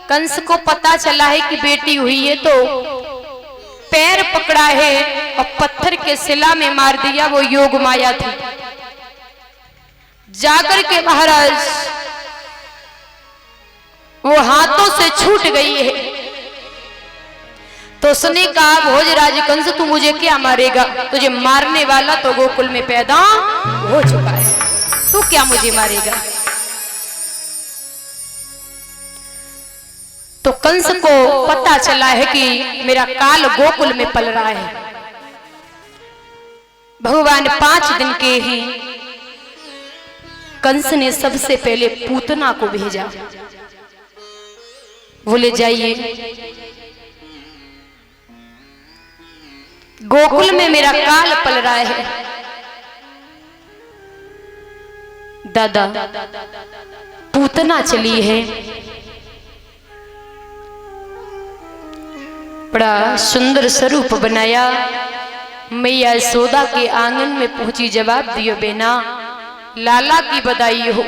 कंस को पता चला है कि बेटी हुई है, तो पैर पकड़ा है और पत्थर के शिला में मार दिया। वो योग माया थी। जाकर के महाराज वो हाथों से छूट गई है। तो उसने कहा, भोजराज कंस तू मुझे क्या मारेगा? तुझे मारने वाला तो गोकुल में पैदा हो चुका है, तू क्या मुझे मारेगा? तो कंस को पता चला है कि मेरा काल गोकुल में पल रहा है। भगवान 5 दिन के ही कंस ने सबसे पहले पूतना को भेजा। बोले जाइए, गोकुल में मेरा काल पल रहा है। दादा पूतना चली है, बड़ा सुंदर स्वरूप बनाया। मैया यशोदा के आंगन में पहुंची, जवाब दियो बेना, लाला की बधाई हो।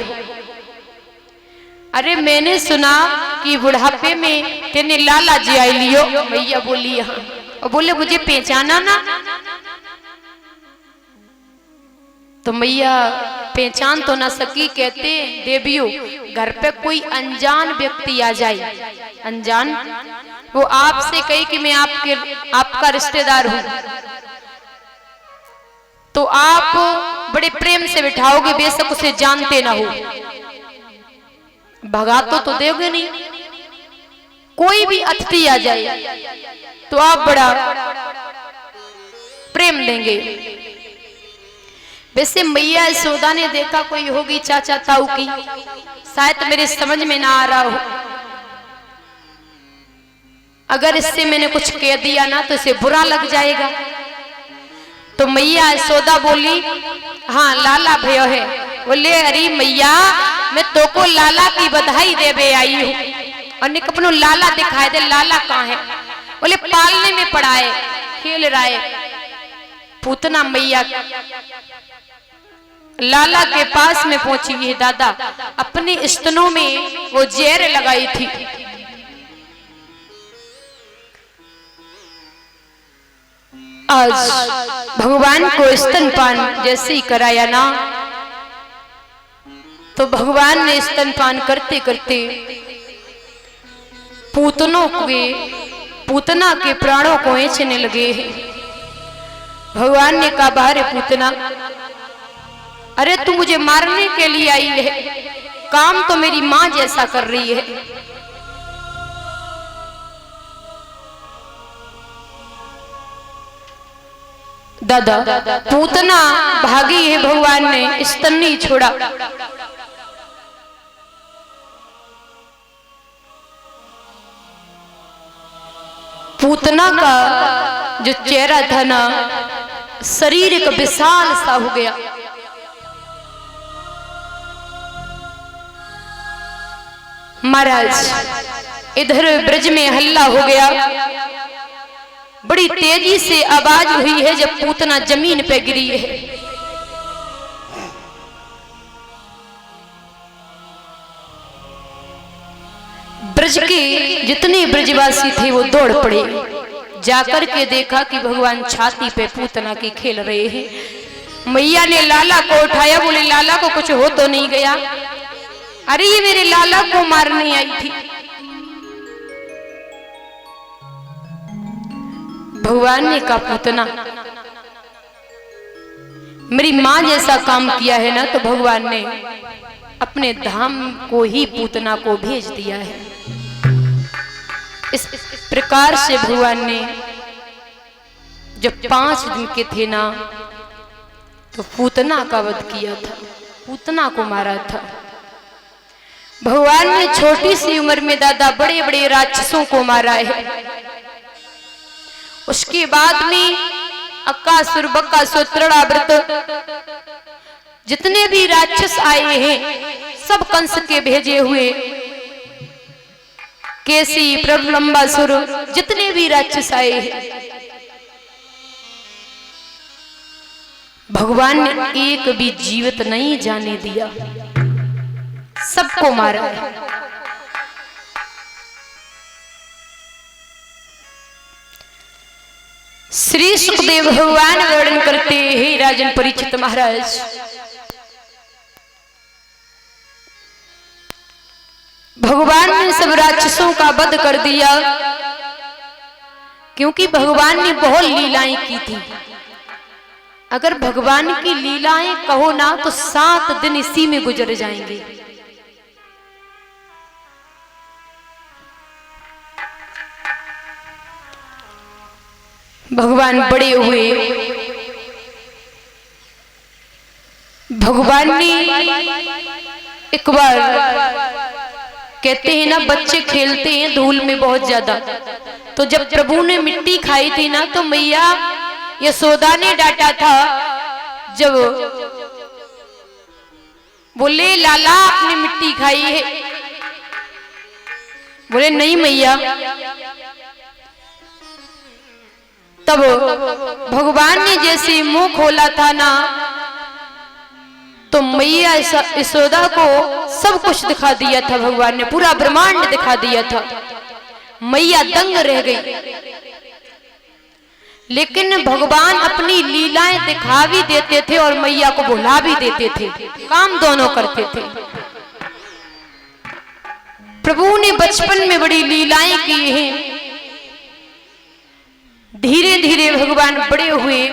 अरे मैंने सुना कि बुढ़ापे में तेने लाला जी आई लियो। मैया बोली हाँ। और बोले मुझे पहचाना ना? तो मैया पहचान तो ना सकी। कहते देवियों, घर पे कोई अनजान व्यक्ति आ जाए, अनजान, वो आपसे कहे कि मैं आपका रिश्तेदार हूं, तो आप बड़े प्रेम से बिठाओगे, बेशक उसे जानते ना हो। भगा तो दोगे नहीं। कोई भी अतिथि आ जाए तो आप बड़ा प्रेम देंगे। वैसे मैया यशोदा ने देखा कोई होगी चाचा ताऊ की, शायद मेरे समझ में ना आ रहा हो, अगर इससे मैंने कुछ कह दिया ना तो इसे बुरा लग जाएगा। तो मैया यशोदा बोली, हाँ लाला भयो है। बोले अरे मैया, मैं तो को लाला की बधाई देवे आई हूँ, और निक अपनो लाला दिखाए दे। लाला कहाँ है? बोले पालने में पड़ा है, खेल रहा है। पूतना मैया लाला के पास में पहुंची है। दादा अपने स्तनों में वो जहर लगाई थी। आज भगवान को स्तनपान जैसे ही कराया ना, तो भगवान ने स्तनपान करते करते पूतना के प्राणों को खींचने लगे हैं। भगवान ने कहा, बाहर पूतना, अरे तू मुझे मारने के लिए आई है, काम तो मेरी मां जैसा कर रही है। दादा पूतना भागी है, भगवान ने स्तन नहीं छोड़ा। पूतना का जो चेहरा था ना, शरीर एक विशाल सा हो गया। महाराज इधर ब्रज में हल्ला हो गया। बड़ी तेजी से आवाज हुई है जब पूतना जमीन पे गिरी है। ब्रज के जितने ब्रजवासी थे वो दौड़ पड़े। जाकर के देखा कि भगवान छाती पे पूतना की खेल रहे हैं। मैया ने लाला को उठाया। बोले लाला को कुछ हो तो नहीं गया? अरे ये मेरे लाला को मारने आई थी। भगवान ने कहा, पूतना मेरी मां जैसा काम किया है ना, तो भगवान ने अपने धाम को ही पूतना को भेज दिया है। इस प्रकार से भगवान ने जब 5 दिन के थे ना, तो पूतना का वध किया था, पूतना को मारा था। भगवान ने छोटी सी उम्र में दादा बड़े बड़े राक्षसों को मारा है। उसके बाद में अक्कासुर, बक्कासुर, तृणाव्रत जितने भी राक्षस आए हैं सब कंस के भेजे हुए, केसी, प्रलंबासुर, जितने भी राक्षस आए हैं भगवान ने एक भी जीवित नहीं जाने दिया, सबको मारा है। श्री सुखदेव भगवान वर्णन करते हैं, राजन परीक्षित महाराज, भगवान ने सब राक्षसों का वध कर दिया क्योंकि भगवान ने बहुत लीलाएं की थी। अगर भगवान की लीलाएं कहो ना तो 7 दिन इसी में गुजर जाएंगे। भगवान बड़े हुए, भगवान ने एक बार, कहते हैं ना बच्चे खेलते हैं धूल में बहुत ज्यादा, तो जब प्रभु ने मिट्टी खाई थी ना तो मैया यशोदा ने डांटा था। जब बोले लाला आपने मिट्टी खाई है, बोले नहीं मैया। तब भगवान ने जैसे मुंह खोला था ना तो मैया यशोदा को सब कुछ दिखा दिया था। भगवान ने पूरा ब्रह्मांड दिखा दिया था। मैया दंग रह गई। लेकिन भगवान अपनी लीलाएं दिखा भी देते थे और मैया को भुला भी देते थे, काम दोनों करते थे। प्रभु ने बचपन में बड़ी लीलाएं की हैं। धीरे धीरे भगवान बड़े हुए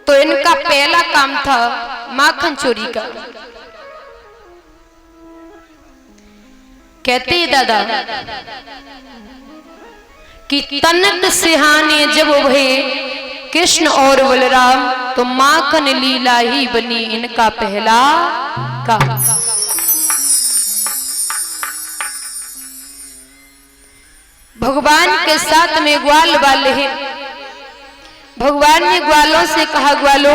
तो इनका पहला काम था माखन चोरी का। कहते दादा कि तनक सिहाने जब भये कृष्ण और बलराम, तो माखन लीला ही बनी इनका पहला काम। भगवान के साथ में ग्वाल वाले हैं। भगवान ने ग्वालों से कहा, ग्वालों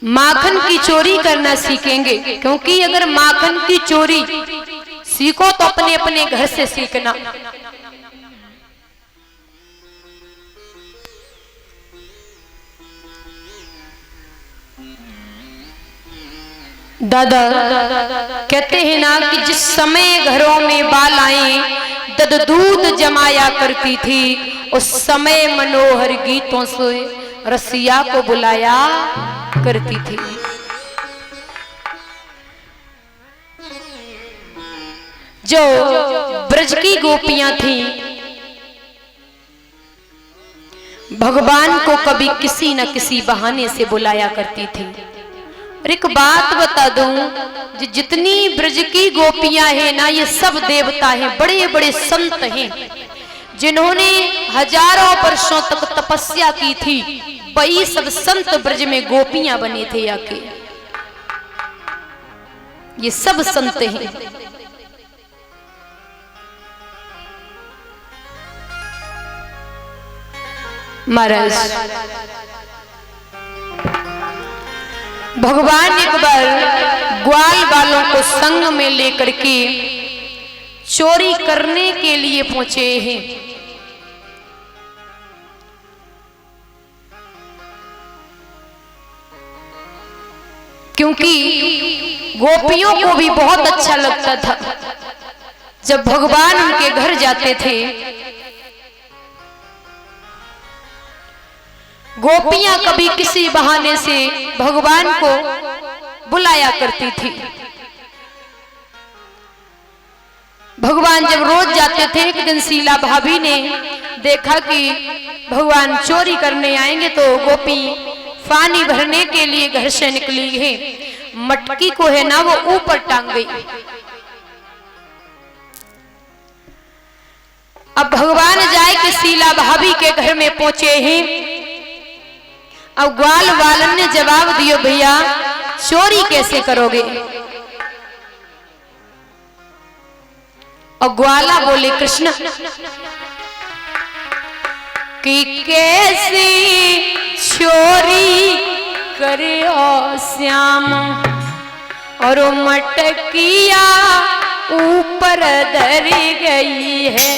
माखन की चोरी करना सीखेंगे, क्योंकि अगर माखन की चोरी सीखो तो अपने अपने घर से सीखना। दादा कहते हैं ना कि जिस समय घरों में बालाएं दद दूध जमाया करती थी, उस समय मनोहर गीतों से रसिया को बुलाया करती थी। जो ब्रज की गोपियां थी, भगवान को कभी किसी न किसी बहाने से बुलाया करती थी। और एक बात बता दूं, जितनी ब्रज की गोपियां हैं ना, ये सब देवता हैं, बड़े बड़े संत हैं, जिन्होंने हजारों वर्षों तक तपस्या की थी। वही सब संत ब्रज में गोपियां बने थे आके। ये सब संत हैं। महाराज भगवान एक बार ग्वाल वालों को संग में लेकर के चोरी करने के लिए पहुंचे हैं। क्योंकि गोपियों को भी बहुत अच्छा लगता था जब भगवान उनके घर जाते थे। गोपियां कभी किसी बहाने से भगवान को बुलाया करती थी। भगवान जब रोज जाते थे, एक दिन शीला भाभी ने देखा कि भगवान चोरी करने आएंगे, तो गोपी पानी भरने के लिए घर से निकली है। मटकी को है ना वो ऊपर टांग गई। अब भगवान जाए कि शीला भाभी के घर में पहुंचे हैं। अब ग्वाल वालन ने जवाब दिया, भैया चोरी कैसे करोगे? और ग्वाला बोले, कृष्ण कि कैसी चोरी करो श्याम, और मटकिया ऊपर धर गई है।